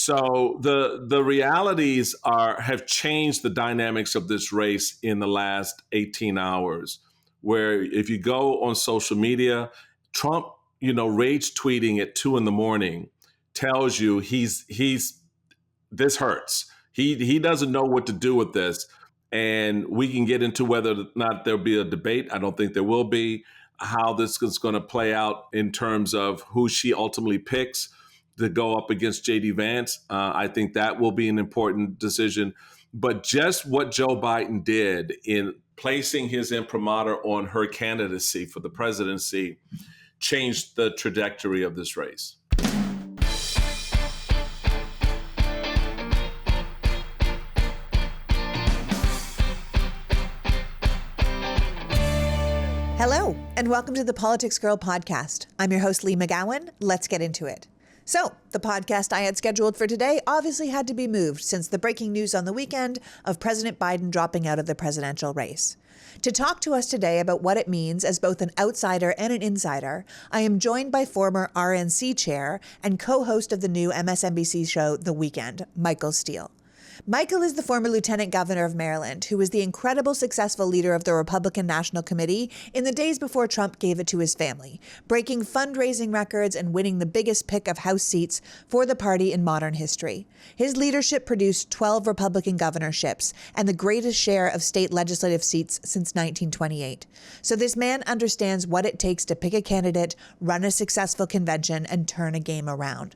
So the realities have changed the dynamics of this race in the last 18 hours, where if you go on social media, Trump, rage tweeting at 2 a.m. tells you this hurts. He doesn't know what to do with this. And we can get into whether or not there'll be a debate. I don't think there will be. How this is going to play out in terms of who she ultimately picks to go up against J.D. Vance. I think that will be an important decision. But just what Joe Biden did in placing his imprimatur on her candidacy for the presidency changed the trajectory of this race. Hello, and welcome to the PoliticsGirl podcast. I'm your host, Lee McGowan. Let's get into it. So, the podcast I had scheduled for today obviously had to be moved since the breaking news on the weekend of President Biden dropping out of the presidential race. To talk to us today about what it means as both an outsider and an insider, I am joined by former RNC chair and co-host of the new MSNBC show, The Weekend, Michael Steele. Michael is the former lieutenant governor of Maryland, who was the incredible successful leader of the Republican National Committee in the days before Trump gave it to his family, breaking fundraising records and winning the biggest pick of House seats for the party in modern history. His leadership produced 12 Republican governorships and the greatest share of state legislative seats since 1928. So this man understands what it takes to pick a candidate, run a successful convention, and turn a game around.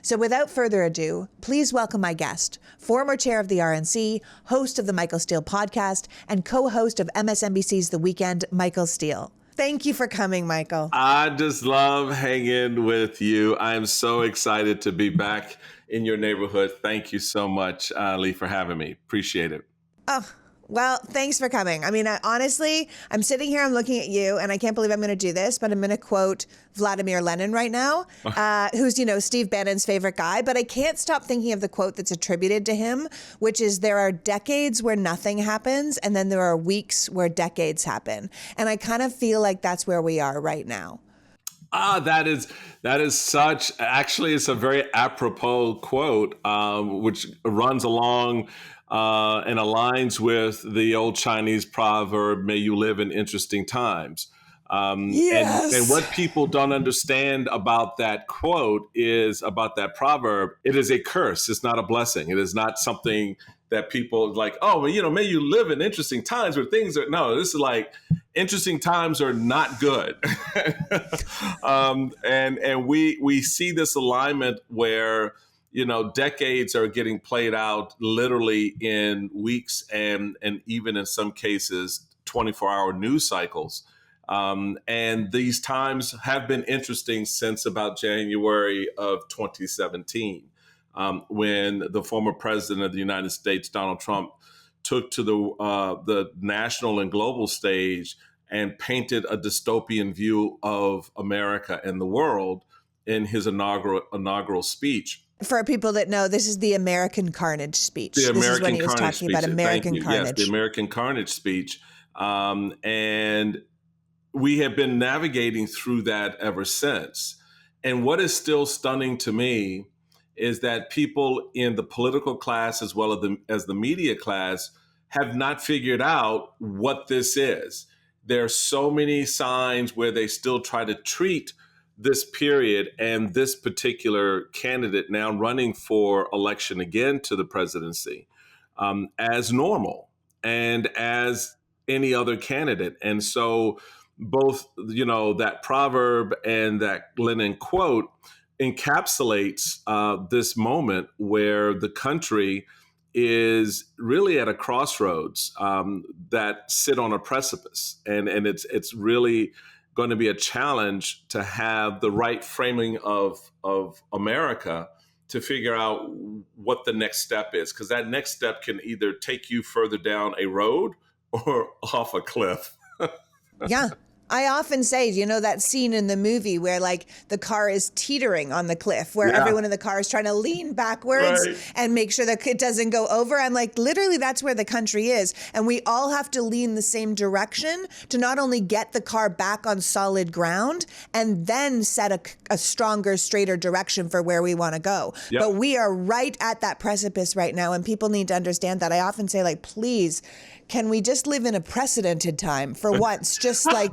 So without further ado, please welcome my guest, former chair of the RNC, host of the Michael Steele podcast, and co-host of MSNBC's The Weekend, Michael Steele. Thank you for coming, Michael. I just love hanging with you. I'm so excited to be back in your neighborhood. Thank you so much, Lee, for having me. Appreciate it. Oh, well, thanks for coming. I mean, honestly, I'm sitting here, I'm looking at you, and I can't believe I'm going to do this, but I'm going to quote Vladimir Lenin right now, who's, Steve Bannon's favorite guy. But I can't stop thinking of the quote that's attributed to him, which is, there are decades where nothing happens, and then there are weeks where decades happen. And I kind of feel like that's where we are right now. That is such, actually, it's a very apropos quote, which runs along and aligns with the old Chinese proverb, may you live in interesting times. Yes. And what people don't understand about that quote is, about that proverb, it is a curse. It's not a blessing. It is not something that people like, oh, well, may you live in interesting times where things are, no, this is like, interesting times are not good. And we see this alignment where, decades are getting played out literally in weeks and even in some cases, 24-hour news cycles. And these times have been interesting since about January of 2017, when the former president of the United States, Donald Trump, took to the national and global stage and painted a dystopian view of America and the world in his inaugural speech. For people that know, this is the American Carnage speech. This is when he was talking about American Carnage. Yes, the American Carnage speech. And we have been navigating through that ever since. And what is still stunning to me is that people in the political class as well as the media class have not figured out what this is. There are so many signs where they still try to treat this period and this particular candidate now running for election again to the presidency as normal and as any other candidate. And so both, that proverb and that Lenin quote encapsulates this moment where the country is really at a crossroads that sit on a precipice. And it's really going to be a challenge to have the right framing of America to figure out what the next step is, because that next step can either take you further down a road or off a cliff. Yeah. I often say, you know, that scene in the movie where like the car is teetering on the cliff, where everyone in the car is trying to lean backwards and make sure that it doesn't go over. I'm like, literally, that's where the country is. And we all have to lean the same direction to not only get the car back on solid ground and then set a stronger, straighter direction for where we want to go. But we are right at that precipice right now. And people need to understand that. I often say, like, please, can we just live in a precedented time for once? Just like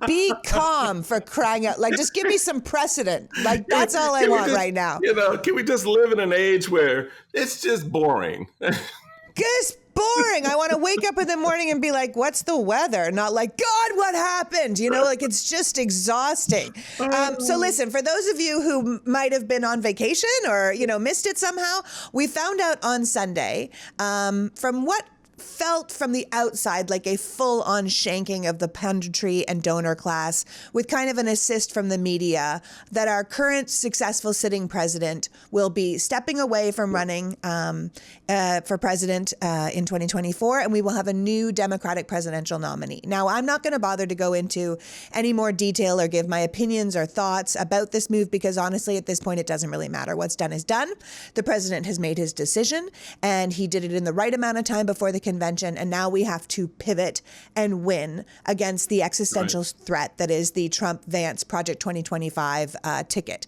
be calm, for crying out. Like, just give me some precedent. Like, that's all I want right now. You know, can we just live in an age where it's just boring? Just boring. I want to wake up in the morning and be like, what's the weather? Not like, God, what happened? You know, like, it's just exhausting. So listen, for those of you who might have been on vacation or, you know, missed it somehow, we found out on Sunday from what felt from the outside like a full-on shanking of the punditry and donor class, with kind of an assist from the media, that our current successful sitting president will be stepping away from running for president in 2024, and we will have a new Democratic presidential nominee. Now, I'm not going to bother to go into any more detail or give my opinions or thoughts about this move, because honestly, at this point, it doesn't really matter. What's done is done. The president has made his decision, and he did it in the right amount of time before the convention, and now we have to pivot and win against the existential threat that is the Trump-Vance Project 2025 ticket.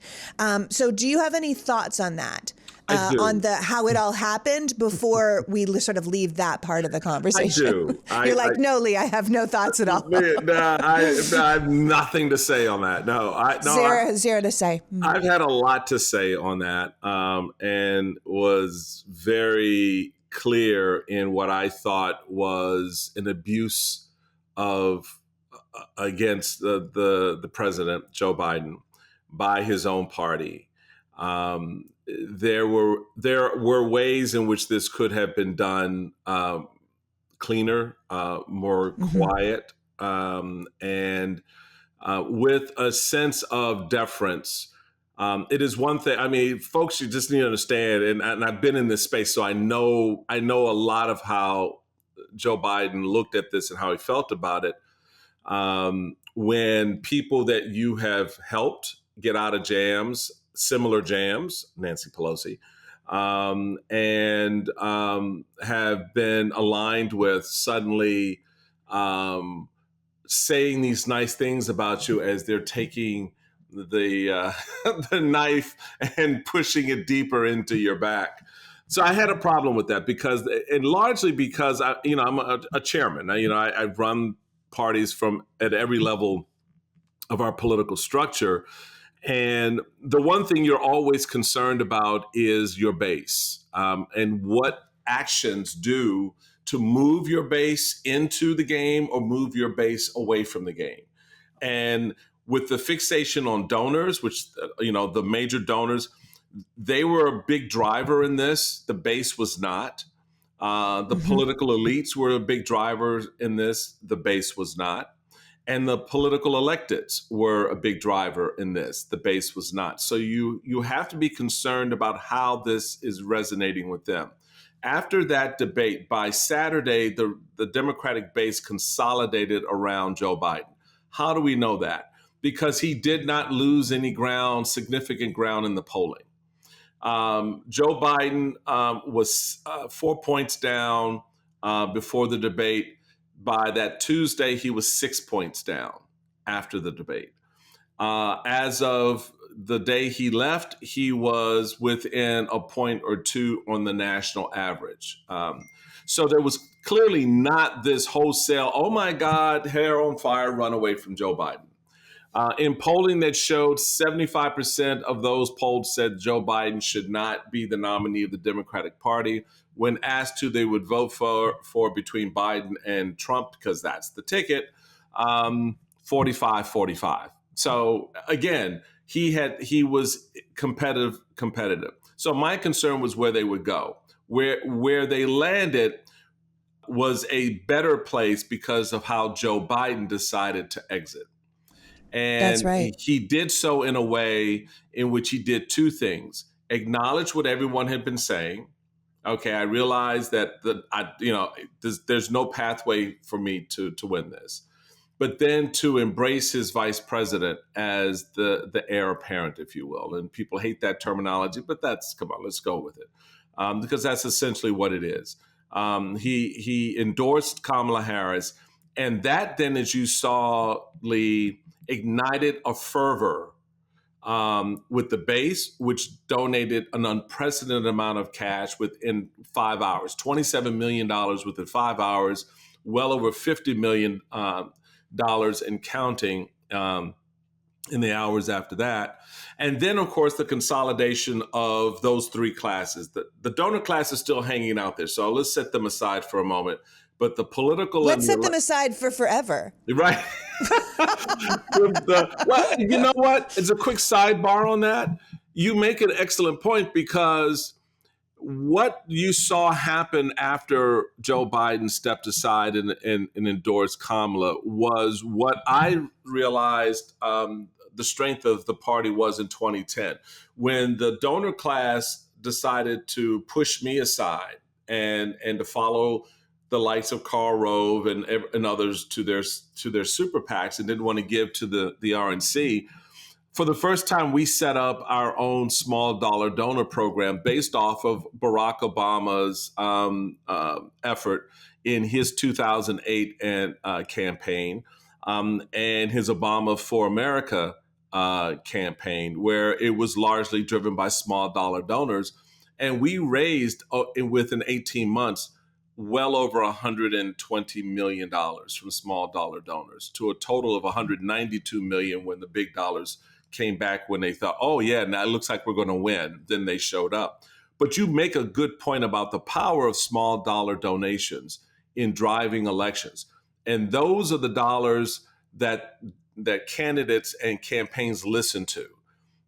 So do you have any thoughts on that? On how it all happened before we sort of leave that part of the conversation? I do. You're like, no, Lee, I have no thoughts at all. I have nothing to say on that. Zero to say. I've had a lot to say on that, and was very clear in what I thought was an abuse of against the president, Joe Biden, by his own party. There were ways in which this could have been done cleaner, more quiet, and with a sense of deference. It is one thing. I mean, folks, you just need to understand, and I've been in this space, so I know a lot of how Joe Biden looked at this and how he felt about it. When people that you have helped get out of jams, similar jams, Nancy Pelosi, and have been aligned with, suddenly saying these nice things about you as they're taking the knife and pushing it deeper into your back. So I had a problem with that largely because I'm a chairman. I run parties at every level of our political structure. And the one thing you're always concerned about is your base, and what actions do to move your base into the game or move your base away from the game. And with the fixation on donors, which, the major donors, they were a big driver in this. The base was not. The political elites were a big driver in this. The base was not. And the political electeds were a big driver in this. The base was not. So you have to be concerned about how this is resonating with them. After that debate, by Saturday, the Democratic base consolidated around Joe Biden. How do we know that? Because he did not lose any significant ground in the polling. Joe Biden was 4 points down before the debate. By that Tuesday, he was 6 points down after the debate. As of the day he left, he was within a point or two on the national average. So there was clearly not this wholesale, oh my God, hair on fire, run away from Joe Biden. In polling that showed 75% of those polled said Joe Biden should not be the nominee of the Democratic Party. When asked who they would vote for between Biden and Trump, because that's the ticket, 45-45. So again, he was competitive. So my concern was where they would go. Where they landed was a better place because of how Joe Biden decided to exit. And that's right. He did so in a way in which he did two things: acknowledge what everyone had been saying. Okay, I realize that there's no pathway for me to win this. but then to embrace his vice president as the heir apparent, if you will. And people hate that terminology, but come on, let's go with it. Because that's essentially what it is. He endorsed Kamala Harris, and that then, as you saw, Lee, ignited a fervor with the base, which donated an unprecedented amount of cash within 5 hours, $27 million within 5 hours, well over $50 million and counting in the hours after that. And then, of course, the consolidation of those three classes. The donor class is still hanging out there, so let's set them aside for a moment. But the political... Let's set them aside for forever. Right. Well, you know what? As a quick sidebar on that, you make an excellent point, because what you saw happen after Joe Biden stepped aside and endorsed Kamala was what I realized the strength of the party was in 2010, when the donor class decided to push me aside and to follow the likes of Karl Rove and others to their super PACs and didn't want to give to the RNC. For the first time, we set up our own small dollar donor program based off of Barack Obama's effort in his 2008 campaign and his Obama for America campaign, where it was largely driven by small dollar donors. And we raised, within 18 months, well over $120 million from small dollar donors, to a total of $192 million when the big dollars came back, when they thought, oh yeah, now it looks like we're going to win. Then they showed up. But you make a good point about the power of small dollar donations in driving elections. And those are the dollars that candidates and campaigns listen to.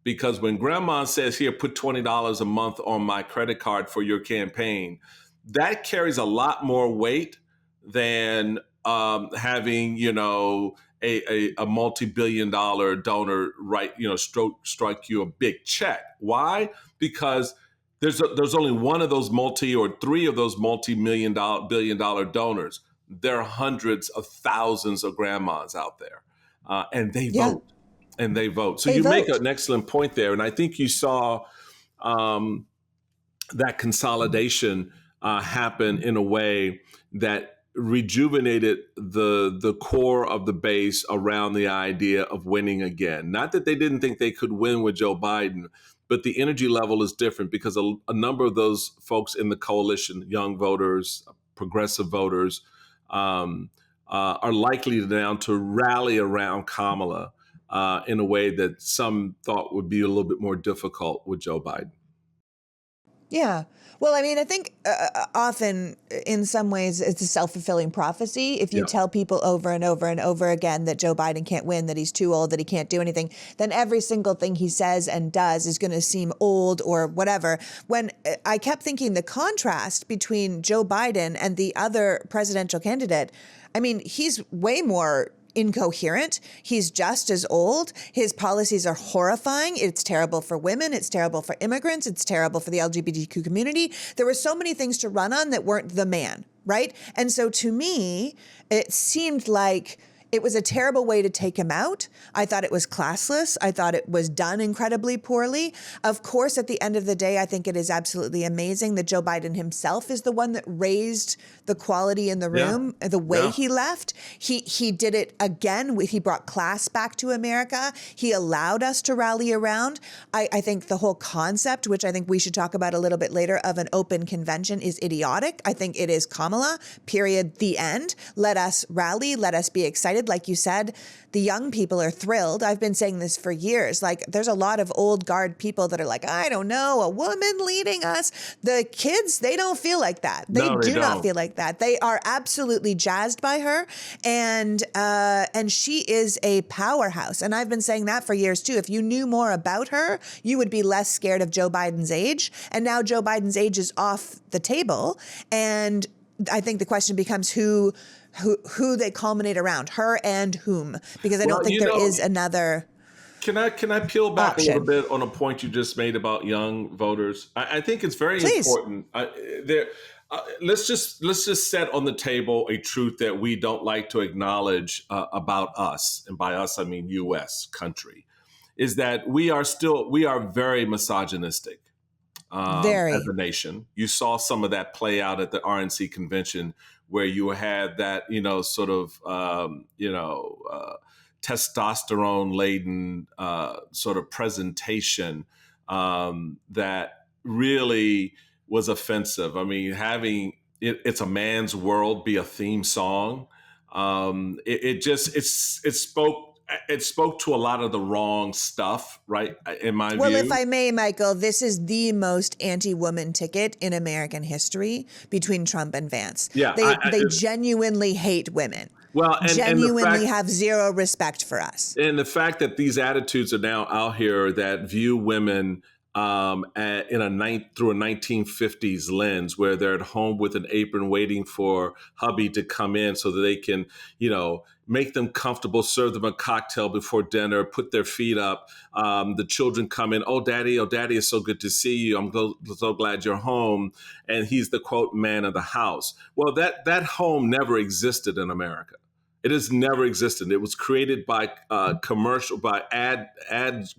Because when grandma says, here, put $20 a month on my credit card for your campaign, that carries a lot more weight than having, a multi-billion-dollar donor strike you a big check. Why? Because there's only one of those or three of those billion-dollar donors. There are hundreds of thousands of grandmas out there, and they vote. And they vote. So you make an excellent point there, and I think you saw that consolidation happen in a way that rejuvenated the core of the base around the idea of winning again. Not that they didn't think they could win with Joe Biden, but the energy level is different, because a number of those folks in the coalition, young voters, progressive voters, are likely now to rally around Kamala in a way that some thought would be a little bit more difficult with Joe Biden. Yeah. Well, I mean, I think often in some ways it's a self-fulfilling prophecy. If you tell people over and over and over again that Joe Biden can't win, that he's too old, that he can't do anything, then every single thing he says and does is going to seem old or whatever. When I kept thinking the contrast between Joe Biden and the other presidential candidate, I mean, he's way more incoherent. He's just as old. His policies are horrifying. It's terrible for women. It's terrible for immigrants. It's terrible for the LGBTQ community. There were so many things to run on that weren't the man, right? And so to me, it seemed like it was a terrible way to take him out. I thought it was classless. I thought it was done incredibly poorly. Of course, at the end of the day, I think it is absolutely amazing that Joe Biden himself is the one that raised the quality in the room, the way he left. He did it again. He brought class back to America. He allowed us to rally around. I think the whole concept, which I think we should talk about a little bit later, of an open convention is idiotic. I think it is Kamala, period, the end. Let us rally. Let us be excited. Like you said, the young people are thrilled. I've been saying this for years. Like, there's a lot of old guard people that are like, I don't know, a woman leading us. The kids, they don't feel like that. They do not feel like that. They are absolutely jazzed by her. And she is a powerhouse. And I've been saying that for years too. If you knew more about her, you would be less scared of Joe Biden's age. And now Joe Biden's age is off the table. And I think the question becomes who they culminate around, her and whom, because I don't think there is another. Can I peel back a little option. bit on a point you just made about young voters? I think it's very Please. important. Let's just set on the table a truth that we don't like to acknowledge about us, and by us I mean U.S. country, is that we are very misogynistic as Very. a nation. You saw some of that play out at the RNC convention, where you had that, sort of, testosterone laden sort of presentation that really was offensive. I mean, having it's a man's world be a theme song. It spoke to a lot of the wrong stuff, right? In my Well, if view. I may, Michael, this is the most anti-woman ticket in American history between Trump and Vance. Yeah, They genuinely hate women. well, and the Genuinely fact have zero respect for us. and the fact that these attitudes are now out here that view women through a 1950s lens, where they're at home with an apron waiting for hubby to come in so that they can, make them comfortable, serve them a cocktail before dinner, put their feet up. The children come in, oh, daddy, it's so good to see you. I'm so glad you're home. And he's the, quote, man of the house. Well, that home never existed in America. It has never existed. It was created by ad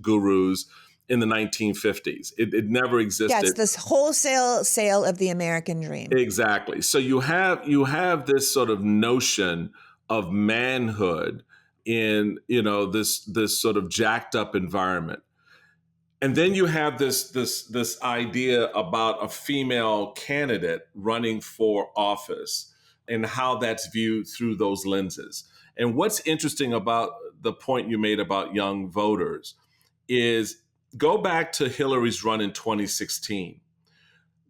gurus in the 1950s. It never existed. Yeah, it's this wholesale sale of the American dream. Exactly. So you have this sort of notion of manhood in this sort of jacked up environment. And then you have this idea about a female candidate running for office and how that's viewed through those lenses. And what's interesting about the point you made about young voters is, go back to Hillary's run in 2016.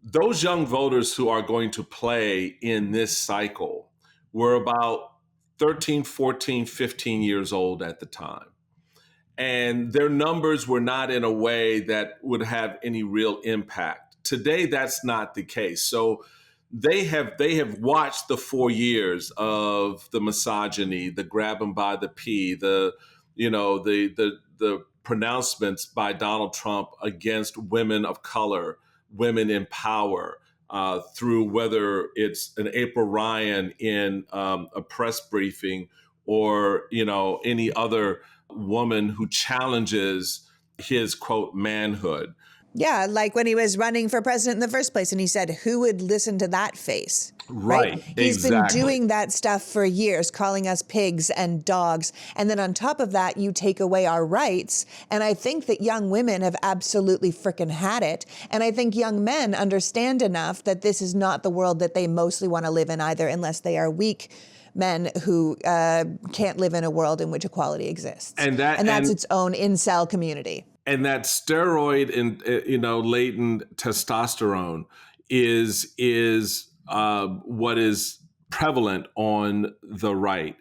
Those young voters who are going to play in this cycle were about 13, 14, 15 years old at the time. And their numbers were not in a way that would have any real impact. Today, that's not the case. So they have watched the 4 years of the misogyny, the grab them by the pee, the pronouncements by Donald Trump against women of color, women in power, through whether it's an April Ryan in a press briefing, or any other woman who challenges his, quote, manhood. Yeah, like when he was running for president in the first place and he said, who would listen to that face? Right. He's Exactly. been doing that stuff for years, calling us pigs and dogs. And then on top of that, you take away our rights. And I think that young women have absolutely frickin' had it. And I think young men understand enough that this is not the world that they mostly want to live in either, unless they are weak men who can't live in a world in which equality exists. And that's its own incel community. And that steroid and latent testosterone is what is prevalent on the right.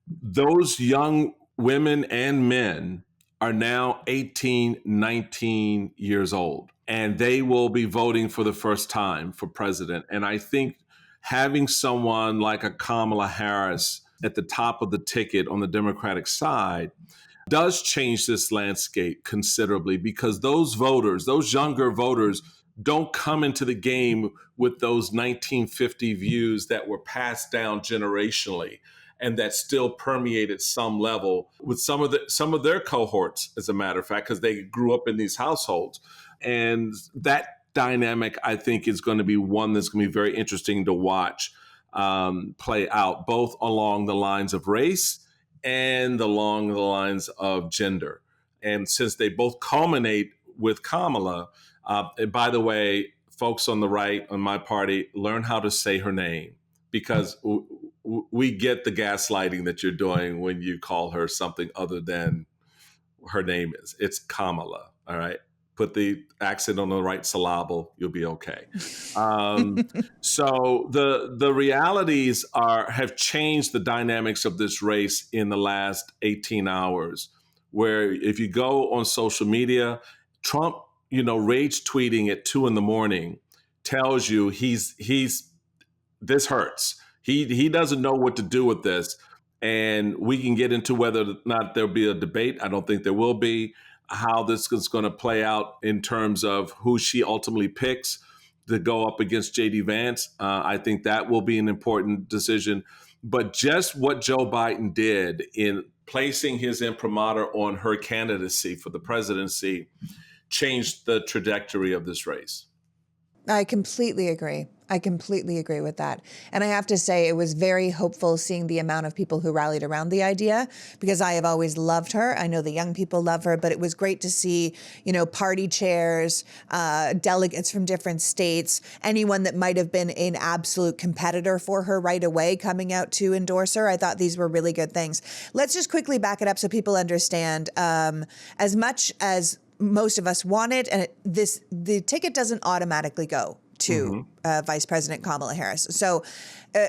Those young women and men are now 18, 19 years old, and they will be voting for the first time for president. And I think having someone like a Kamala Harris at the top of the ticket on the Democratic side does change this landscape considerably, because those younger voters, don't come into the game with those 1950 views that were passed down generationally and that still permeate at some level with some of their cohorts, as a matter of fact, because they grew up in these households. And that dynamic, I think, is going to be one that's going to be very interesting to watch play out, both along the lines of race and along the lines of gender. And since they both culminate with Kamala, and by the way, folks on the right, on my party, learn how to say her name, because we get the gaslighting that you're doing when you call her something other than her name is. It's Kamala, all right? Put the accent on the right syllable, you'll be okay. So the realities have changed the dynamics of this race in the last 18 hours, where if you go on social media, Trump, rage tweeting at 2 a.m. tells you he's this hurts. He doesn't know what to do with this. And we can get into whether or not there'll be a debate. I don't think there will be. How this is going to play out in terms of who she ultimately picks to go up against J.D. Vance. I think that will be an important decision. But just what Joe Biden did in placing his imprimatur on her candidacy for the presidency changed the trajectory of this race. I completely agree. I completely agree with that. And I have to say, it was very hopeful seeing the amount of people who rallied around the idea, because I have always loved her. I know the young people love her, but it was great to see, party chairs, delegates from different states, anyone that might have been an absolute competitor for her right away coming out to endorse her. I thought these were really good things. Let's just quickly back it up so people understand. As much as most of us want it, and the ticket doesn't automatically go to Vice President Kamala Harris. So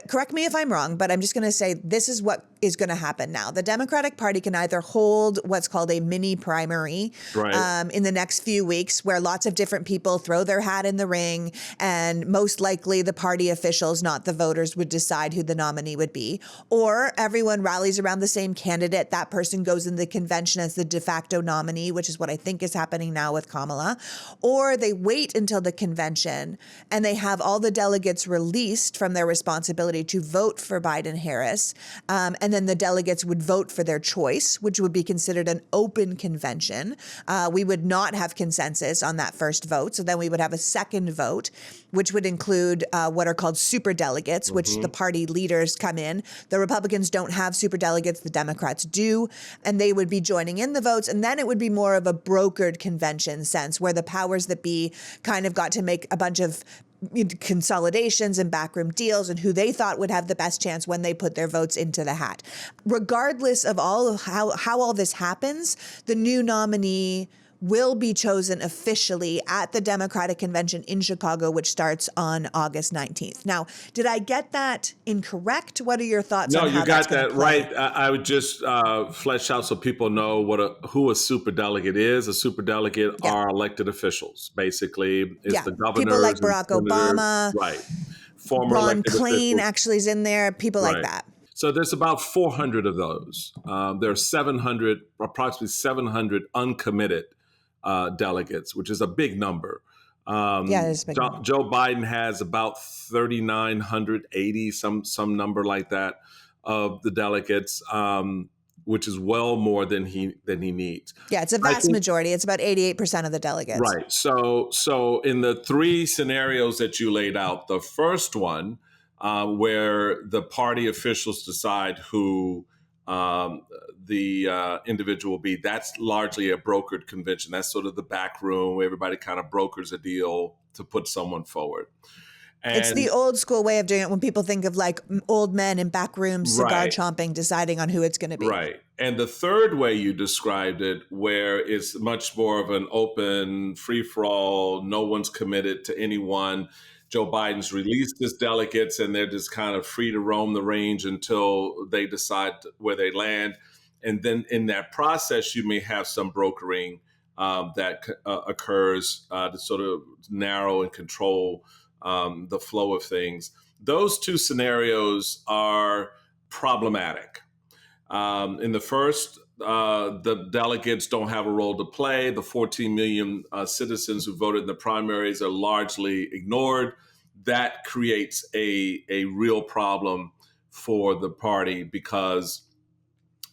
correct me if I'm wrong, but I'm just going to say this is what is going to happen now. The Democratic Party can either hold what's called a mini primary in the next few weeks, where lots of different people throw their hat in the ring, and most likely the party officials, not the voters, would decide who the nominee would be. Or everyone rallies around the same candidate. That person goes in the convention as the de facto nominee, which is what I think is happening now with Kamala. Or they wait until the convention and they have all the delegates released from their responsibility to vote for Biden-Harris. And then the delegates would vote for their choice, which would be considered an open convention. We would not have consensus on that first vote. So then we would have a second vote, which would include what are called superdelegates, which the party leaders come in. The Republicans don't have superdelegates, the Democrats do, and they would be joining in the votes. And then it would be more of a brokered convention sense, where the powers that be kind of got to make a bunch of consolidations and backroom deals and who they thought would have the best chance when they put their votes into the hat. Regardless of how all this happens, the new nominee will be chosen officially at the Democratic Convention in Chicago, which starts on August 19th. Now, did I get that incorrect? What are your thoughts on how that's going to play? No, you got that right. I would just flesh out so people know who a superdelegate is. A superdelegate are elected officials, basically. It's the governors. People like Barack Obama. Right. Former Ron elected Klain officials. actually is in there. People like that. So there's about 400 of those. There are approximately 700 uncommitted delegates, which is a big number. It's a big number. Joe Biden has about 3,980, some number like that, of the delegates, which is well more than he needs. Yeah, it's a vast majority. It's about 88% of the delegates. Right. So in the three scenarios that you laid out, the first one, where the party officials decide who the individual will be, that's largely a brokered convention. That's sort of the back room where everybody kind of brokers a deal to put someone forward. And it's the old school way of doing it, when people think of like old men in back rooms, cigar chomping, deciding on who it's going to be. Right. And the third way you described it, where it's much more of an open, free-for-all, no one's committed to anyone. Joe Biden's released his delegates and they're just kind of free to roam the range until they decide where they land. And then in that process, you may have some brokering that occurs to sort of narrow and control the flow of things. Those two scenarios are problematic. In the first, the delegates don't have a role to play. The 14 million citizens who voted in the primaries are largely ignored. That creates a real problem for the party because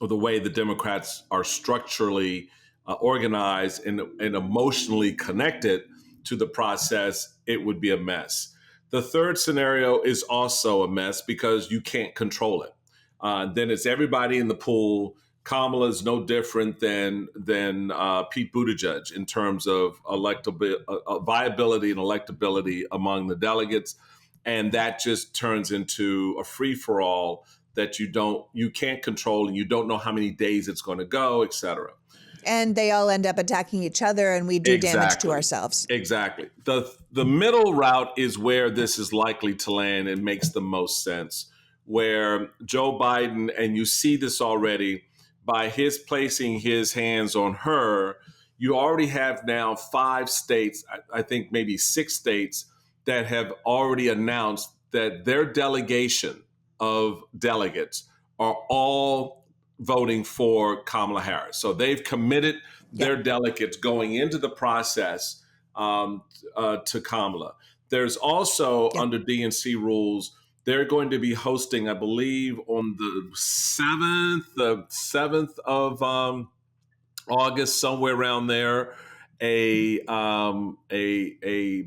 of the way the Democrats are structurally organized and emotionally connected to the process. It would be a mess. The third scenario is also a mess because you can't control it. Then it's everybody in the pool. Kamala is no different than Pete Buttigieg in terms of viability and electability among the delegates, and that just turns into a free for all that you can't control, and you don't know how many days it's going to go, et cetera. And they all end up attacking each other, and we do damage to ourselves. Exactly. The middle route is where this is likely to land and makes the most sense, where Joe Biden, and you see this already, by his placing his hands on her, you already have now 5 states, I think maybe 6 states, that have already announced that their delegation of delegates are all voting for Kamala Harris. So they've committed their delegates going into the process to Kamala. There's also, under DNC rules, they're going to be hosting, I believe, on the 7th of August, somewhere around there, a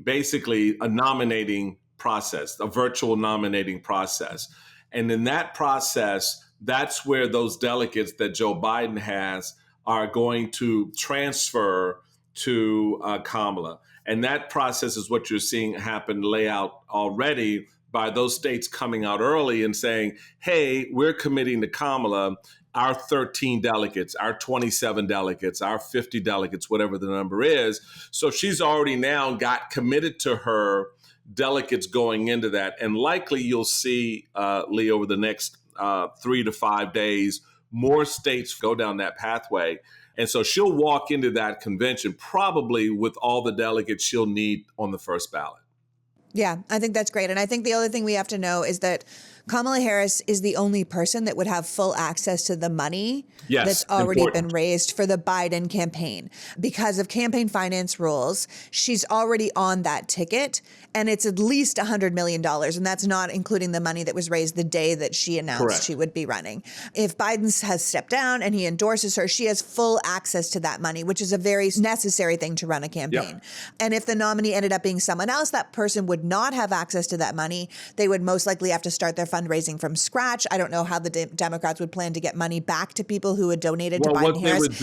basically a nominating process, a virtual nominating process. And in that process, that's where those delegates that Joe Biden has are going to transfer to Kamala. And that process is what you're seeing happen, lay out already by those states coming out early and saying, hey, we're committing to Kamala our 13 delegates, our 27 delegates, our 50 delegates, whatever the number is. So she's already now got committed to her delegates going into that. And likely you'll see, Lee, over the next 3 to 5 days, more states go down that pathway. And so she'll walk into that convention probably with all the delegates she'll need on the first ballot. Yeah, I think that's great. And I think the other thing we have to know is that Kamala Harris is the only person that would have full access to the money that's already been raised for the Biden campaign. Because of campaign finance rules, she's already on that ticket, and it's at least $100 million. And that's not including the money that was raised the day that she announced she would be running. If Biden has stepped down and he endorses her, she has full access to that money, which is a very necessary thing to run a campaign. And if the nominee ended up being someone else, that person would not have access to that money. They would most likely have to start their fundraising from scratch. I don't know how the Democrats would plan to get money back to people who had donated to Biden Harris.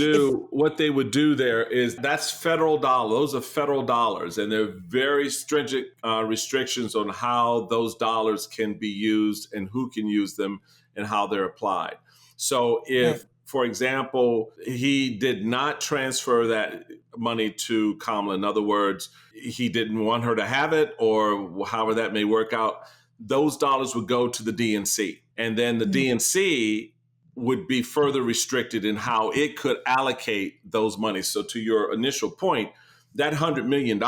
What they would do there is that's federal dollars. Those are federal dollars, and there are very stringent restrictions on how those dollars can be used and who can use them and how they're applied. So if, for example, he did not transfer that money to Kamala, in other words, he didn't want her to have it, or however that may work out, those dollars would go to the DNC. And then the DNC would be further restricted in how it could allocate those monies. So to your initial point, that $100 million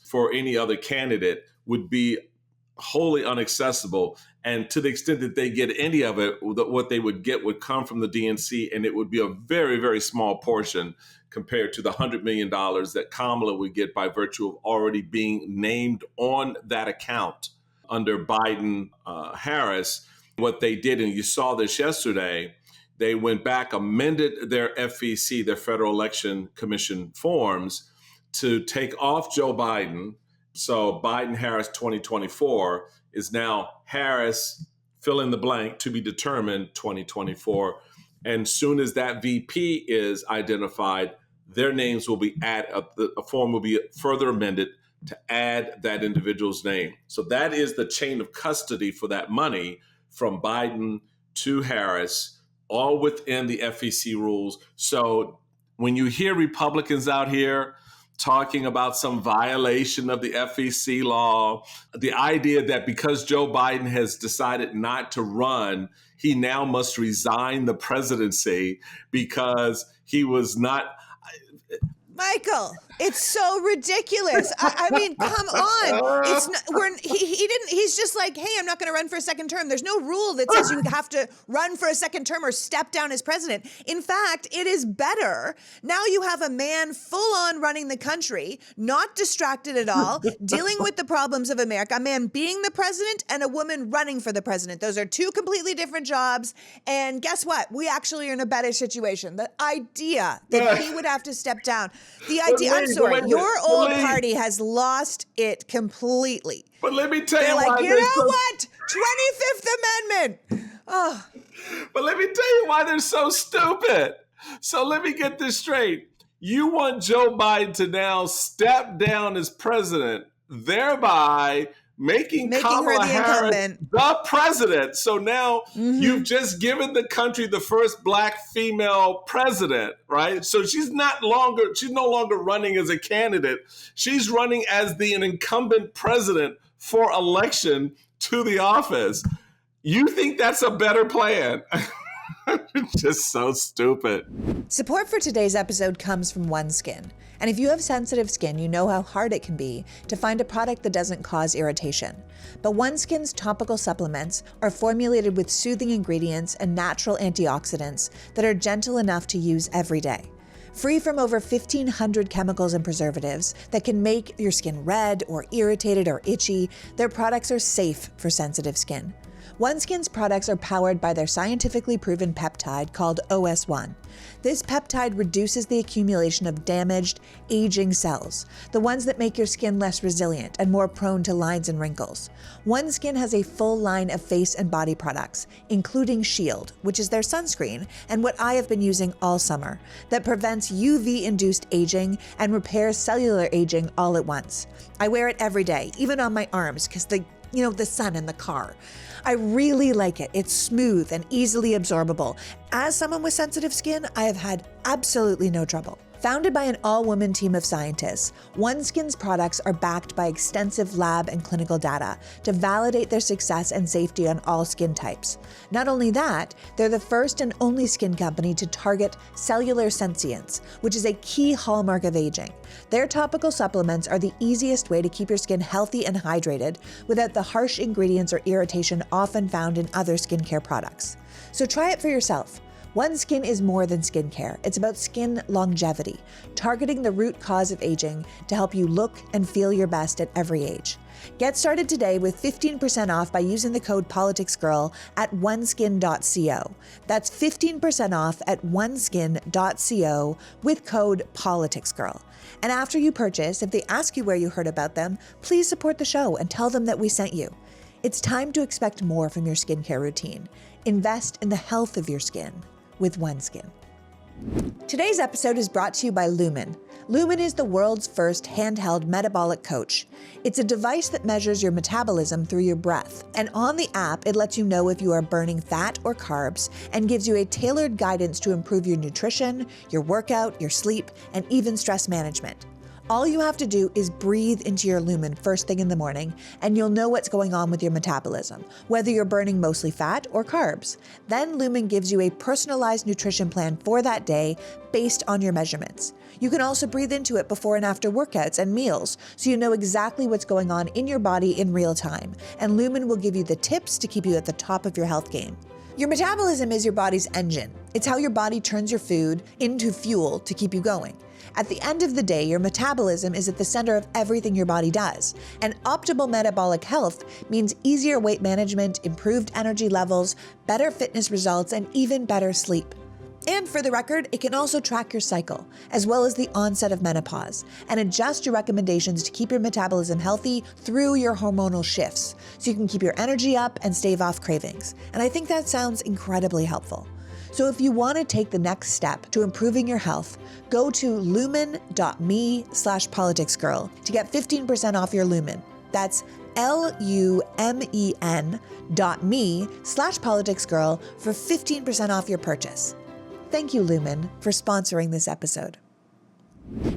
for any other candidate would be wholly inaccessible. And to the extent that they get any of it, what they would get would come from the DNC, and it would be a very, very small portion compared to the $100 million that Kamala would get by virtue of already being named on that account under Biden Harris. What they did, and you saw this yesterday, they went back, amended their FEC, their Federal Election Commission forms, to take off Joe Biden. So Biden-Harris 2024 is now Harris, fill in the blank, to be determined 2024. And soon as that VP is identified, their names will be added, a form will be further amended to add that individual's name. So that is the chain of custody for that money from Biden to Harris, all within the FEC rules. So when you hear Republicans out here talking about some violation of the FEC law, the idea that because Joe Biden has decided not to run, he now must resign the presidency because he was not. Michael, it's so ridiculous. I mean, come on. It's not, he didn't, he's just like, hey, I'm not going to run for a second term. There's no rule that says you have to run for a second term or step down as president. In fact, it is better. Now you have a man full on running the country, not distracted at all, dealing with the problems of America, a man being the president and a woman running for the president. Those are two completely different jobs. And guess what? We actually are in a better situation. The idea that he would have to step down, the idea, I'm sorry, your old party has lost it completely. But let me tell you why. Like, you know what? 25th Amendment. Oh. But let me tell you why they're so stupid. So let me get this straight. You want Joe Biden to now step down as president, thereby making Kamala Harris the president. So now you've just given the country the first Black female president, right? So she's no longer running as a candidate. She's running as an incumbent president for election to the office. You think that's a better plan? Just so stupid. Support for today's episode comes from OneSkin. And if you have sensitive skin, you know how hard it can be to find a product that doesn't cause irritation. But OneSkin's topical supplements are formulated with soothing ingredients and natural antioxidants that are gentle enough to use every day. Free from over 1,500 chemicals and preservatives that can make your skin red or irritated or itchy, their products are safe for sensitive skin. OneSkin's products are powered by their scientifically proven peptide called OS1. This peptide reduces the accumulation of damaged, aging cells, the ones that make your skin less resilient and more prone to lines and wrinkles. OneSkin has a full line of face and body products, including Shield, which is their sunscreen, and what I have been using all summer, that prevents UV-induced aging and repairs cellular aging all at once. I wear it every day, even on my arms, because the sun in the car. I really like it. It's smooth and easily absorbable. As someone with sensitive skin, I have had absolutely no trouble. Founded by an all-woman team of scientists, OneSkin's products are backed by extensive lab and clinical data to validate their success and safety on all skin types. Not only that, they're the first and only skin company to target cellular sentience, which is a key hallmark of aging. Their topical supplements are the easiest way to keep your skin healthy and hydrated without the harsh ingredients or irritation often found in other skincare products. So try it for yourself. OneSkin is more than skincare. It's about skin longevity, targeting the root cause of aging to help you look and feel your best at every age. Get started today with 15% off by using the code PoliticsGirl at oneskin.co. That's 15% off at oneskin.co with code PoliticsGirl. And after you purchase, if they ask you where you heard about them, please support the show and tell them that we sent you. It's time to expect more from your skincare routine. Invest in the health of your skin with OneSkin. Today's episode is brought to you by Lumen. Lumen is the world's first handheld metabolic coach. It's a device that measures your metabolism through your breath. And on the app, it lets you know if you are burning fat or carbs and gives you a tailored guidance to improve your nutrition, your workout, your sleep, and even stress management. All you have to do is breathe into your Lumen first thing in the morning, and you'll know what's going on with your metabolism, whether you're burning mostly fat or carbs. Then Lumen gives you a personalized nutrition plan for that day based on your measurements. You can also breathe into it before and after workouts and meals, so you know exactly what's going on in your body in real time. And Lumen will give you the tips to keep you at the top of your health game. Your metabolism is your body's engine. It's how your body turns your food into fuel to keep you going. At the end of the day, your metabolism is at the center of everything your body does. And optimal metabolic health means easier weight management, improved energy levels, better fitness results, and even better sleep. And for the record, it can also track your cycle, as well as the onset of menopause, and adjust your recommendations to keep your metabolism healthy through your hormonal shifts, so you can keep your energy up and stave off cravings. And I think that sounds incredibly helpful. So if you want to take the next step to improving your health, go to lumen.me/politicsgirl to get 15% off your Lumen. That's lumen.me/politicsgirl for 15% off your purchase. Thank you, Lumen, for sponsoring this episode.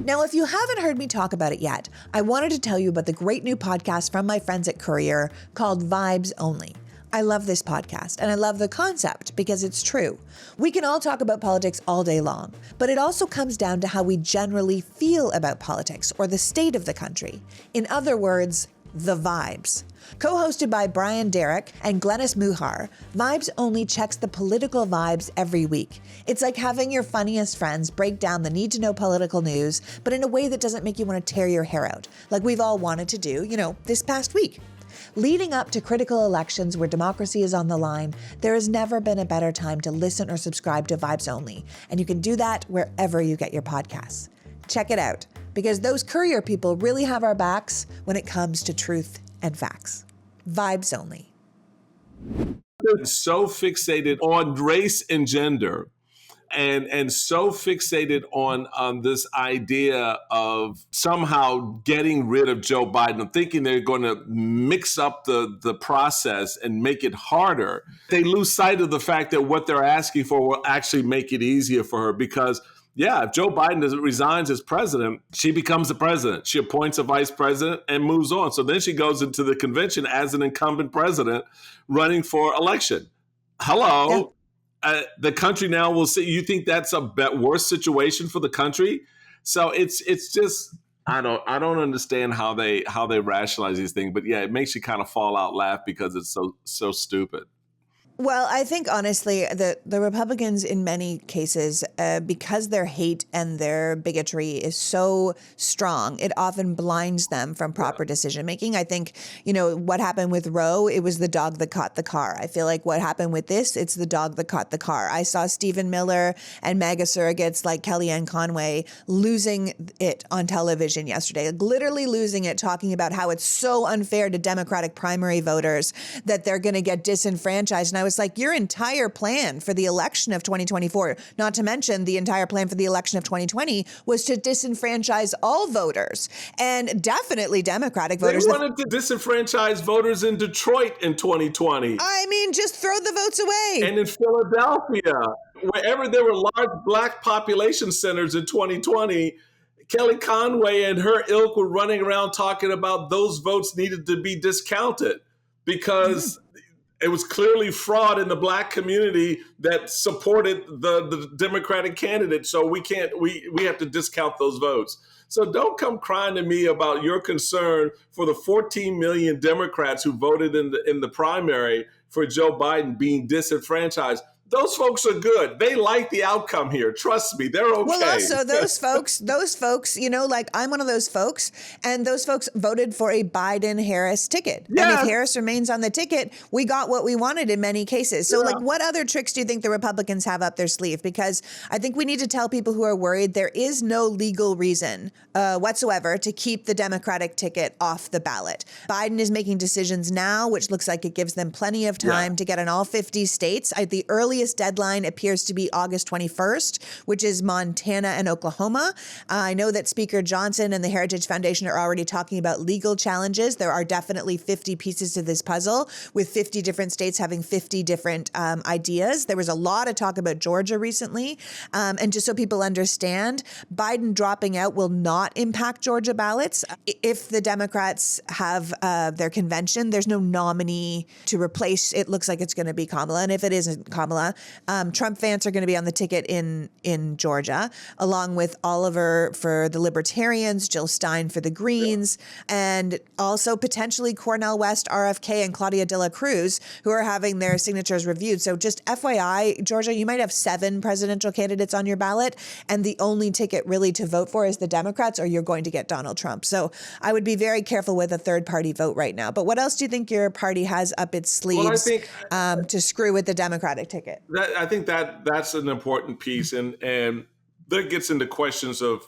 Now, if you haven't heard me talk about it yet, I wanted to tell you about the great new podcast from my friends at Courier called Vibes Only. I love this podcast, and I love the concept because it's true. We can all talk about politics all day long, but it also comes down to how we generally feel about politics or the state of the country. In other words, the vibes. Co-hosted by Brian Derrick and Glennis Muhar, Vibes Only checks the political vibes every week. It's like having your funniest friends break down the need-to-know political news, but in a way that doesn't make you want to tear your hair out, like we've all wanted to do, this past week. Leading up to critical elections where democracy is on the line, there has never been a better time to listen or subscribe to Vibes Only, and you can do that wherever you get your podcasts. Check it out, because those Courier people really have our backs when it comes to truth and facts. Vibes Only. So fixated on race and gender, and so fixated on this idea of somehow getting rid of Joe Biden, thinking they're going to mix up the process and make it harder. They lose sight of the fact that what they're asking for will actually make it easier for her, because if Joe Biden resigns as president, she becomes the president. She appoints a vice president and moves on. So then she goes into the convention as an incumbent president running for election. Hello. Yeah. The country now will see. You think that's a worse situation for the country? So it's just I don't understand how they rationalize these things, but yeah, it makes you kind of fall out laugh because it's so stupid. Well, I think honestly, the Republicans in many cases, because their hate and their bigotry is so strong, it often blinds them from proper decision making. I think, what happened with Roe, it was the dog that caught the car. I feel like what happened with this, it's the dog that caught the car. I saw Stephen Miller and MAGA surrogates like Kellyanne Conway losing it on television yesterday, literally losing it, talking about how it's so unfair to Democratic primary voters that they're going to get disenfranchised. And I was like, your entire plan for the election of 2024, not to mention the entire plan for the election of 2020, was to disenfranchise all voters, and definitely Democratic voters. They wanted to disenfranchise voters in Detroit in 2020. I mean, just throw the votes away. And in Philadelphia, wherever there were large black population centers in 2020, Kelly Conway and her ilk were running around talking about those votes needed to be discounted because it was clearly fraud in the black community that supported the Democratic candidate. So we have to discount those votes. So don't come crying to me about your concern for the 14 million Democrats who voted in the primary for Joe Biden being disenfranchised. Those folks are good. They like the outcome here. Trust me, they're okay. Well, also those folks, like I'm one of those folks, and those folks voted for a Biden-Harris ticket. Yes. And if Harris remains on the ticket, we got what we wanted in many cases. So like, what other tricks do you think the Republicans have up their sleeve? Because I think we need to tell people who are worried there is no legal reason whatsoever to keep the Democratic ticket off the ballot. Biden is making decisions now, which looks like it gives them plenty of time to get in all 50 states. The earliest deadline appears to be August 21st, which is Montana and Oklahoma. I know that Speaker Johnson and the Heritage Foundation are already talking about legal challenges. There are definitely 50 pieces to this puzzle, with 50 different states having 50 different ideas. There was a lot of talk about Georgia recently. And just so people understand, Biden dropping out will not impact Georgia ballots. If the Democrats have their convention, there's no nominee to replace. It looks like it's going to be Kamala. And if it isn't Kamala, Trump fans are going to be on the ticket in Georgia, along with Oliver for the Libertarians, Jill Stein for the Greens, and also potentially Cornel West, RFK, and Claudia de la Cruz, who are having their signatures reviewed. So just FYI, Georgia, you might have 7 presidential candidates on your ballot, and the only ticket really to vote for is the Democrats, or you're going to get Donald Trump. So I would be very careful with a third-party vote right now. But what else do you think your party has up its sleeves to screw with the Democratic ticket? I think that's an important piece, and that gets into questions of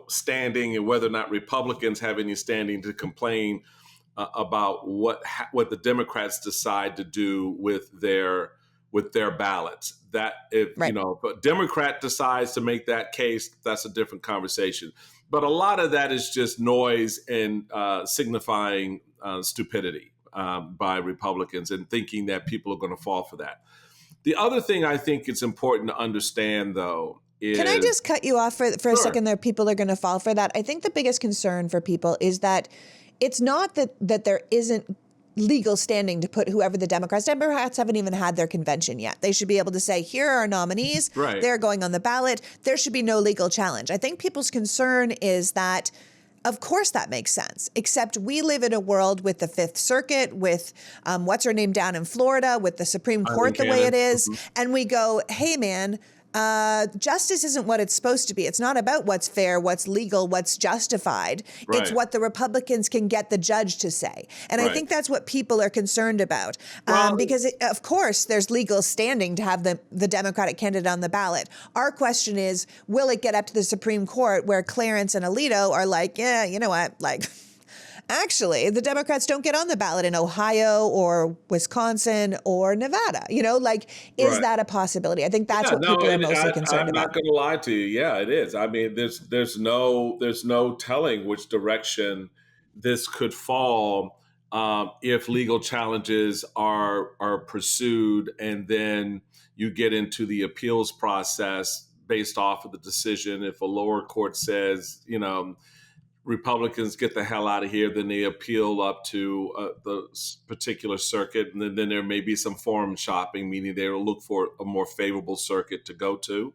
standing and whether or not Republicans have any standing to complain about what the Democrats decide to do with their ballots. That if if a Democrat decides to make that case, that's a different conversation. But a lot of that is just noise and signifying stupidity by Republicans and thinking that people are going to fall for that. The other thing I think it's important to understand, though, is... Can I just cut you off for a second there? People are going to fall for that. I think the biggest concern for people is that it's not that there isn't legal standing to put whoever the Democrats haven't even had their convention yet. They should be able to say, here are our nominees. Right. They're going on the ballot. There should be no legal challenge. I think people's concern is that, of course, that makes sense, except we live in a world with the Fifth Circuit, with what's her name down in Florida, with the Supreme Court the way it is. And we go, hey, man, justice isn't what it's supposed to be. It's not about what's fair, what's legal, what's justified. Right. It's what the Republicans can get the judge to say. And I think that's what people are concerned about. Because, of course, there's legal standing to have the Democratic candidate on the ballot. Our question is, will it get up to the Supreme Court where Clarence and Alito are like, yeah, you know what, like... Actually, the Democrats don't get on the ballot in Ohio or Wisconsin or Nevada. Is that a possibility? I think that's what people are mostly concerned about. I'm not going to lie to you. Yeah, it is. I mean, there's no telling which direction this could fall if legal challenges are pursued, and then you get into the appeals process based off of the decision. If a lower court says, Republicans get the hell out of here, then they appeal up to the particular circuit, and then there may be some forum shopping, meaning they'll look for a more favorable circuit to go to.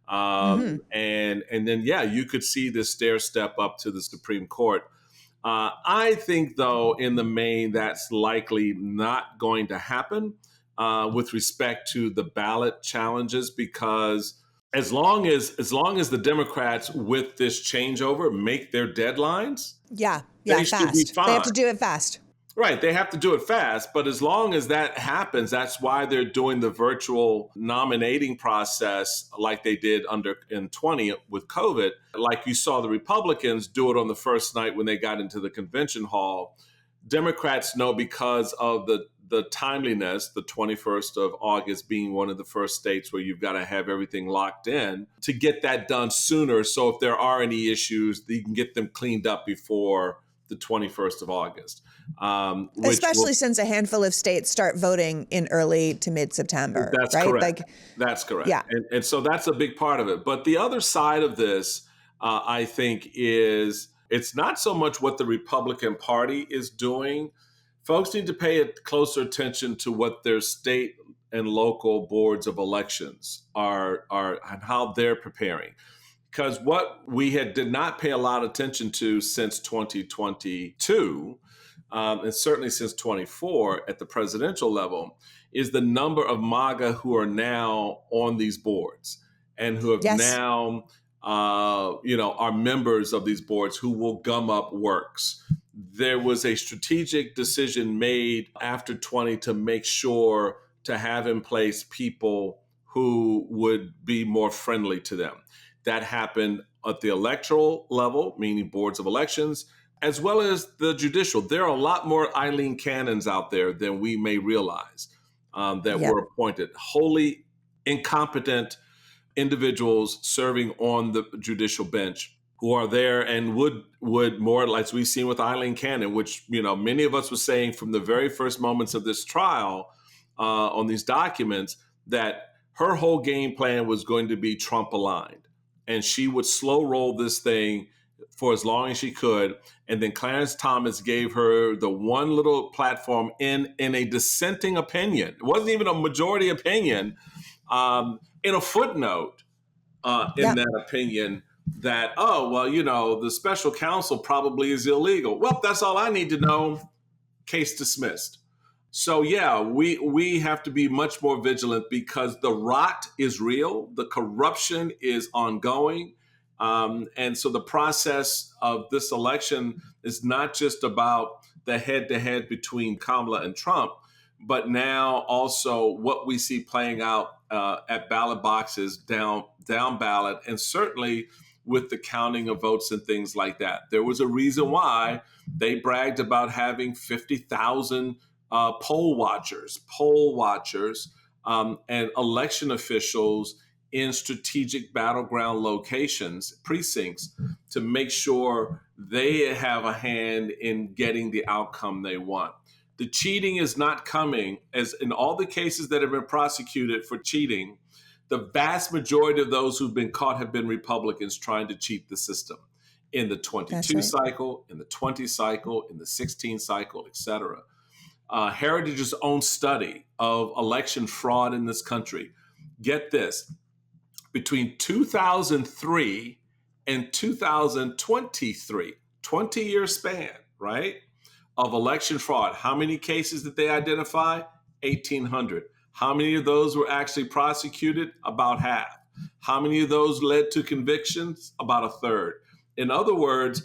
And then, yeah, you could see this stair step up to the Supreme Court. I think, though, in the main, that's likely not going to happen with respect to the ballot challenges, because as long as the Democrats with this changeover make their deadlines, Yeah, they should be fast. They have fine. to do it fast. Right, they have to do it fast, but as long as that happens, that's why they're doing the virtual nominating process like they did in 20 with COVID. Like you saw the Republicans do it on the first night when they got into the convention hall. Democrats know, because of the timeliness, the 21st of August being one of the first states where you've got to have everything locked in, to get that done sooner. So if there are any issues, you can get them cleaned up before the 21st of August. Especially since a handful of states start voting in early to mid-September. That's right? correct. That's correct. Yeah. And so that's a big part of it. But the other side of this, I think, is it's not so much what the Republican Party is doing. Folks need to pay closer attention to what their state and local boards of elections are and how they're preparing. Because what we did not pay a lot of attention to since 2022, and certainly since 24 at the presidential level, is the number of MAGA who are now on these boards and who have now, are members of these boards who will gum up works. There was a strategic decision made after 20 to make sure to have in place people who would be more friendly to them. That happened at the electoral level, meaning boards of elections, as well as the judicial. There are a lot more Eileen Cannons out there than we may realize that were appointed. Wholly incompetent individuals serving on the judicial bench who are there and would more, like we've seen with Eileen Cannon, which, many of us were saying from the very first moments of this trial on these documents, that her whole game plan was going to be Trump aligned. And she would slow roll this thing for as long as she could. And then Clarence Thomas gave her the one little platform in a dissenting opinion. It wasn't even a majority opinion, in a footnote in that opinion that, the special counsel probably is illegal. Well, that's all I need to know. Case dismissed. So, we have to be much more vigilant because the rot is real. The corruption is ongoing. And so the process of this election is not just about the head-to-head between Kamala and Trump, but now also what we see playing out at ballot boxes, down ballot, and certainly with the counting of votes and things like that. There was a reason why they bragged about having 50,000 poll watchers, and election officials in strategic battleground locations, precincts, to make sure they have a hand in getting the outcome they want. The cheating is not coming, as in all the cases that have been prosecuted for cheating, the vast majority of those who've been caught have been Republicans trying to cheat the system in the 22 cycle, in the 20 cycle, in the 16 cycle, et cetera. Heritage's own study of election fraud in this country, get this, between 2003 and 2023, 20-year span, right, of election fraud. How many cases did they identify? 1,800. How many of those were actually prosecuted? About half. How many of those led to convictions? About a third. In other words,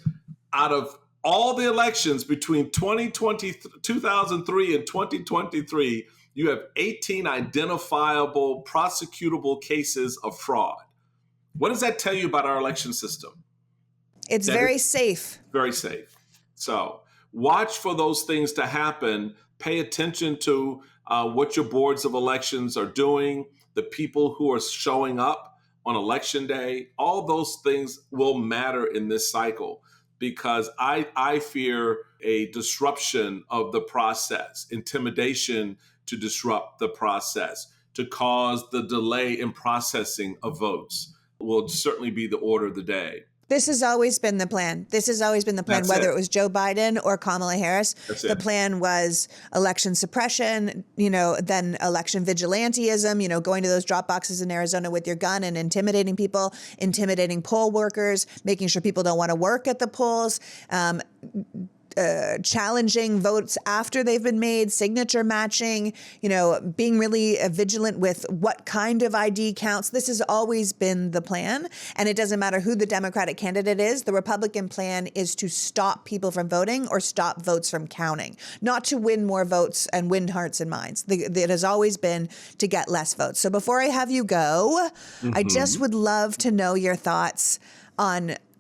out of all the elections between 2003 and 2023, you have 18 identifiable prosecutable cases of fraud. What does that tell you about our election system? It's very safe. Very safe. So watch for those things to happen. Pay attention to what your boards of elections are doing, the people who are showing up on election day. All those things will matter in this cycle, because I fear a disruption of the process, intimidation to disrupt the process, to cause the delay in processing of votes will certainly be the order of the day. This has always been the plan. This has always been the plan, That's whether it. it was Joe Biden or Kamala Harris. That's The it. plan was election suppression, then election vigilantism, going to those drop boxes in Arizona with your gun and intimidating people, intimidating poll workers, making sure people don't want to work at the polls. Challenging votes after they've been made, signature matching, being really vigilant with what kind of ID counts. This has always been the plan. And it doesn't matter who the Democratic candidate is. The Republican plan is to stop people from voting or stop votes from counting, not to win more votes and win hearts and minds. It has always been to get less votes. So before I have you go, I just would love to know your thoughts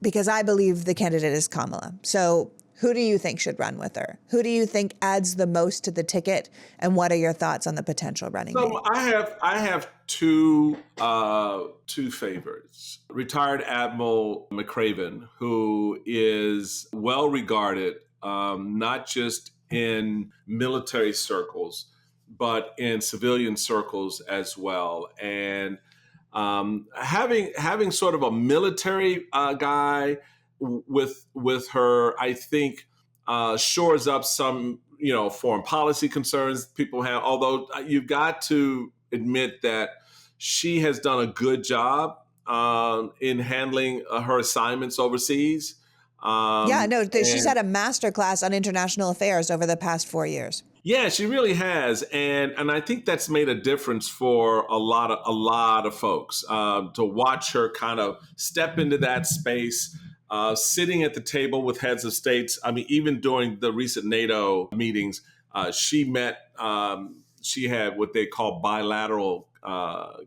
because I believe the candidate is Kamala. So who do you think should run with her? Who do you think adds the most to the ticket? And what are your thoughts on the potential running mate? So I have two favorites. Retired Admiral McRaven, who is well regarded, not just in military circles, but in civilian circles as well. And having sort of a military guy with her, I think shores up some foreign policy concerns people have. Although you've got to admit that she has done a good job in handling her assignments overseas. She's had a master class on international affairs over the past 4 years. Yeah, she really has, and I think that's made a difference for a lot of folks to watch her kind of step into that space. Sitting at the table with heads of states. I mean, even during the recent NATO meetings, she had what they call bilateral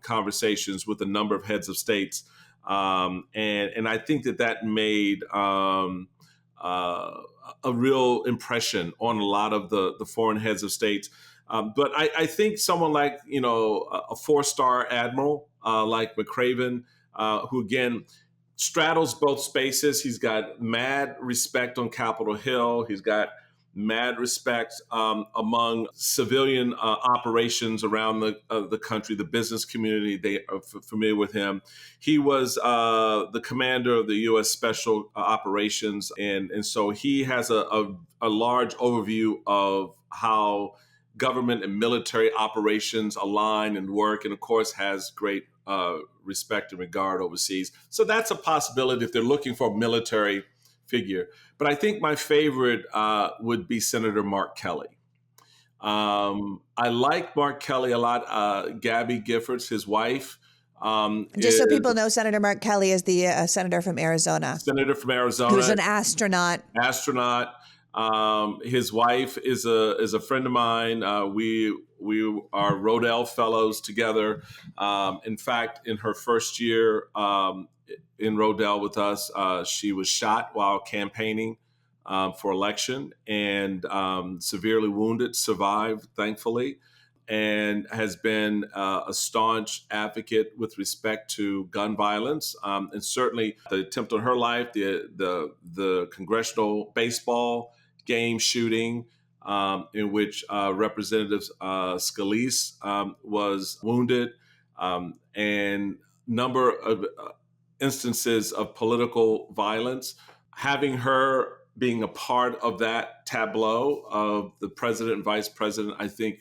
conversations with a number of heads of states. And I think that made a real impression on a lot of the foreign heads of states. But I think someone like, a 4-star admiral like McRaven, who again, straddles both spaces. He's got mad respect on Capitol Hill. He's got mad respect among civilian operations around the country, the business community. They are familiar with him. He was the commander of the U.S. Special Operations. And so he has a large overview of how government and military operations align and work, and of course has great respect and regard overseas. So that's a possibility if they're looking for a military figure. But I think my favorite would be Senator Mark Kelly. I like Mark Kelly a lot. Gabby Giffords, his wife. So people know, Senator Mark Kelly is the senator from Arizona. Senator from Arizona. Who's an astronaut. His wife is a friend of mine. We are Rodell Fellows together. In fact, in her first year in Rodell with us, she was shot while campaigning for election and severely wounded, survived, thankfully, and has been a staunch advocate with respect to gun violence. And certainly the attempt on her life, the congressional baseball game shooting in which Representative Scalise was wounded, and number of instances of political violence. Having her being a part of that tableau of the president and vice president, I think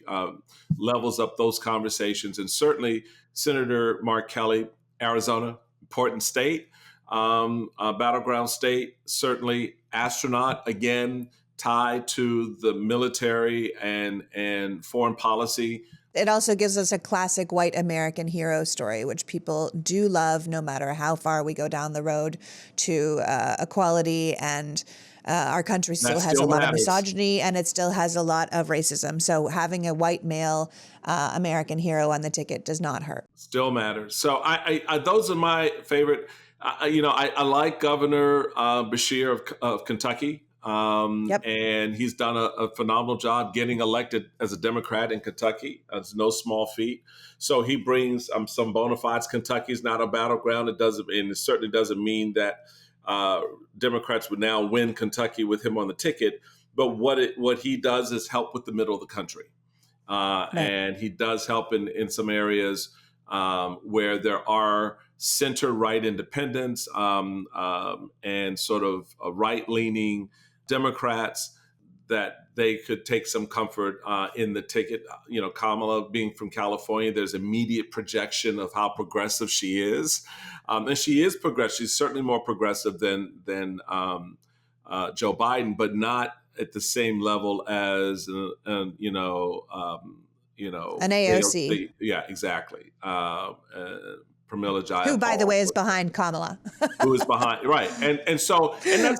levels up those conversations. And certainly Senator Mark Kelly, Arizona, important state, battleground state, certainly astronaut, again, tied to the military and foreign policy. It also gives us a classic white American hero story, which people do love, no matter how far we go down the road to equality. And our country still has a lot of misogyny, and it still has a lot of racism. So having a white male American hero on the ticket does not hurt. Still matters. So I those are my favorite. I like Governor Beshear of Kentucky. And he's done a phenomenal job getting elected as a Democrat in Kentucky. It's no small feat. So he brings some bona fides. Kentucky is not a battleground. It certainly doesn't mean that Democrats would now win Kentucky with him on the ticket. But what he does is help with the middle of the country. And he does help in some areas where there are center-right independents and sort of right-leaning Democrats, that they could take some comfort in the ticket. Kamala being from California, there's immediate projection of how progressive she is. And she is progressive. She's certainly more progressive than Joe Biden, but not at the same level as, an AOC. Yeah, exactly. Pramila Jayapal, who, by the way, is behind Kamala. who is behind, right. And that's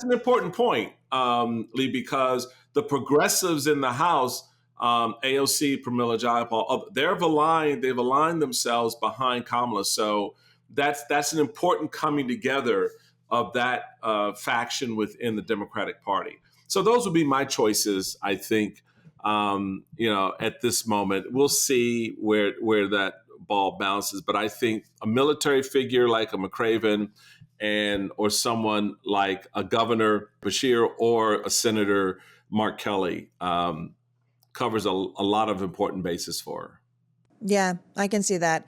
an important point, Lee, because the progressives in the House, AOC, Pramila Jayapal, they've aligned themselves behind Kamala. So that's an important coming together of that faction within the Democratic Party. So those would be my choices, I think, at this moment. We'll see where that ball bounces, but I think a military figure like a McCraven or someone like a Governor Beshear or a Senator Mark Kelly covers a lot of important bases for her. Yeah, I can see that.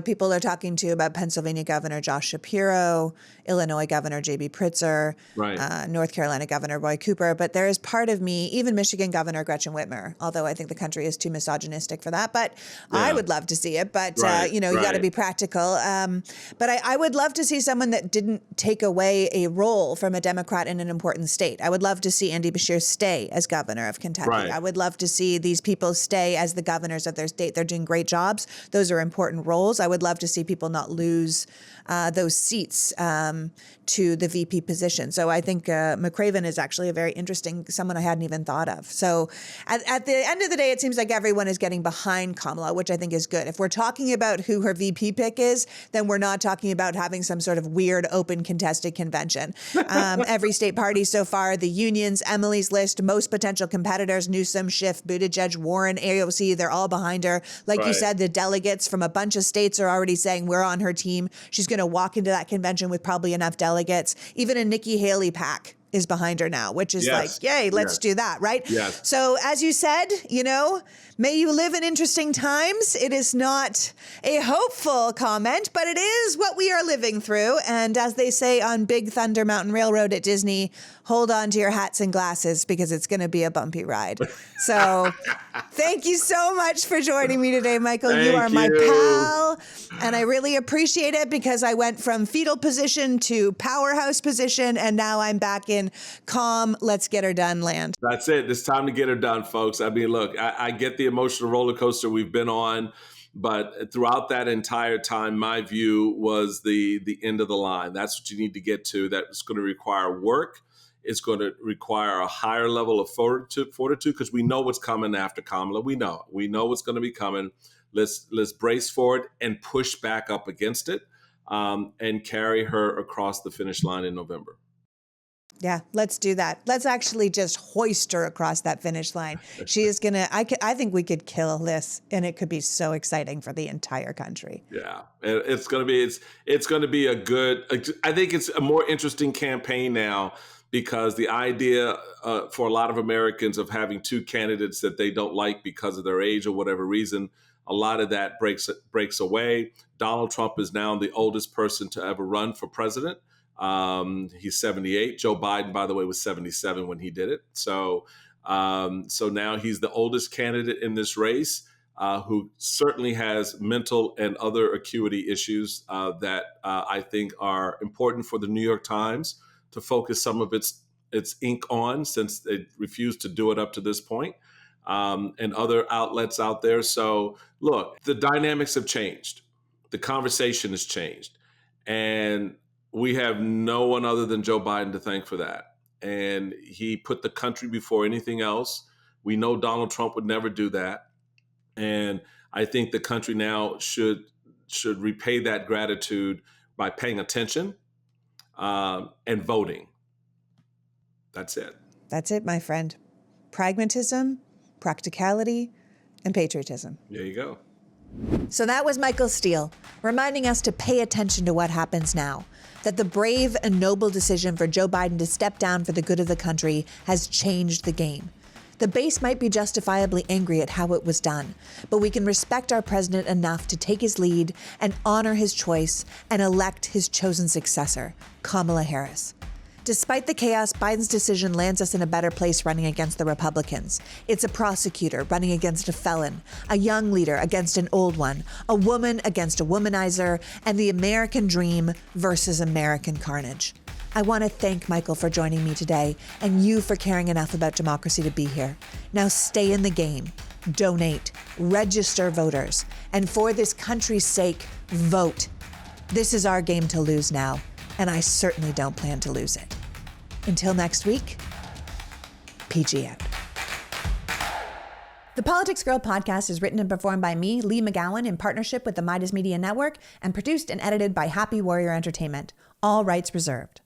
People are talking too about Pennsylvania Governor Josh Shapiro, Illinois Governor J.B. Pritzker, right. North Carolina Governor Roy Cooper. But there is part of me, even Michigan Governor Gretchen Whitmer, although I think the country is too misogynistic for that. But yeah. I would love to see it. But, you got to be practical. But I would love to see someone that didn't take away a role from a Democrat in an important state. I would love to see Andy Beshear stay as governor of Kentucky. Right. I would love to see these people stay as the governors of their state. They're doing great jobs. Those are important roles. I would love to see people not lose those seats to the VP position. So I think McCraven is actually a very interesting, someone I hadn't even thought of. So at the end of the day, it seems like everyone is getting behind Kamala, which I think is good. If we're talking about who her VP pick is, then we're not talking about having some sort of weird open contested convention. Every state party so far, the unions, Emily's List, most potential competitors, Newsom, Schiff, Buttigieg, Warren, AOC, they're all behind her. Like you said, the delegates from a bunch of states are already saying we're on her team. She's going to walk into that convention with probably enough delegates. Even a Nikki Haley PAC is behind her now, which is like, yay, let's do that, right? Yes. So as you said, may you live in interesting times. It is not a hopeful comment, but it is what we are living through. And as they say on Big Thunder Mountain Railroad at Disney, hold on to your hats and glasses because it's going to be a bumpy ride. So thank you so much for joining me today, Michael. You are my pal, and I really appreciate it because I went from fetal position to powerhouse position, and now I'm back in calm, let's get her done land. That's it. It's time to get her done, folks. I mean, look, I get the emotional roller coaster we've been on, but throughout that entire time, my view was the end of the line. That's what you need to get to. That's going to require work. It's going to require a higher level of fortitude because we know what's coming after Kamala. We know what's going to be coming. Let's brace for it and push back up against it and carry her across the finish line in November. Yeah, let's do that. Let's actually just hoist her across that finish line. She is going to, I think we could kill this and it could be so exciting for the entire country. Yeah, it's going to be I think it's a more interesting campaign now because the idea for a lot of Americans of having two candidates that they don't like because of their age or whatever reason, a lot of that breaks away. Donald Trump is now the oldest person to ever run for president. He's 78. Joe Biden, by the way, was 77 when he did it. So now he's the oldest candidate in this race, who certainly has mental and other acuity issues that I think are important for the New York Times to focus some of its ink on, since they refused to do it up to this point, and other outlets out there. So look, the dynamics have changed. The conversation has changed. And we have no one other than Joe Biden to thank for that. And he put the country before anything else. We know Donald Trump would never do that. And I think the country now should repay that gratitude by paying attention and voting. That's it. That's it, my friend. Pragmatism, practicality, and patriotism. There you go. So that was Michael Steele, reminding us to pay attention to what happens now, that the brave and noble decision for Joe Biden to step down for the good of the country has changed the game. The base might be justifiably angry at how it was done, but we can respect our president enough to take his lead and honor his choice and elect his chosen successor, Kamala Harris. Despite the chaos, Biden's decision lands us in a better place running against the Republicans. It's a prosecutor running against a felon, a young leader against an old one, a woman against a womanizer, and the American dream versus American carnage. I want to thank Michael for joining me today and you for caring enough about democracy to be here. Now stay in the game, donate, register voters, and for this country's sake, vote. This is our game to lose now, and I certainly don't plan to lose it. Until next week, PG out. The Politics Girl podcast is written and performed by me, Lee McGowan, in partnership with the Midas Media Network, and produced and edited by Happy Warrior Entertainment. All rights reserved.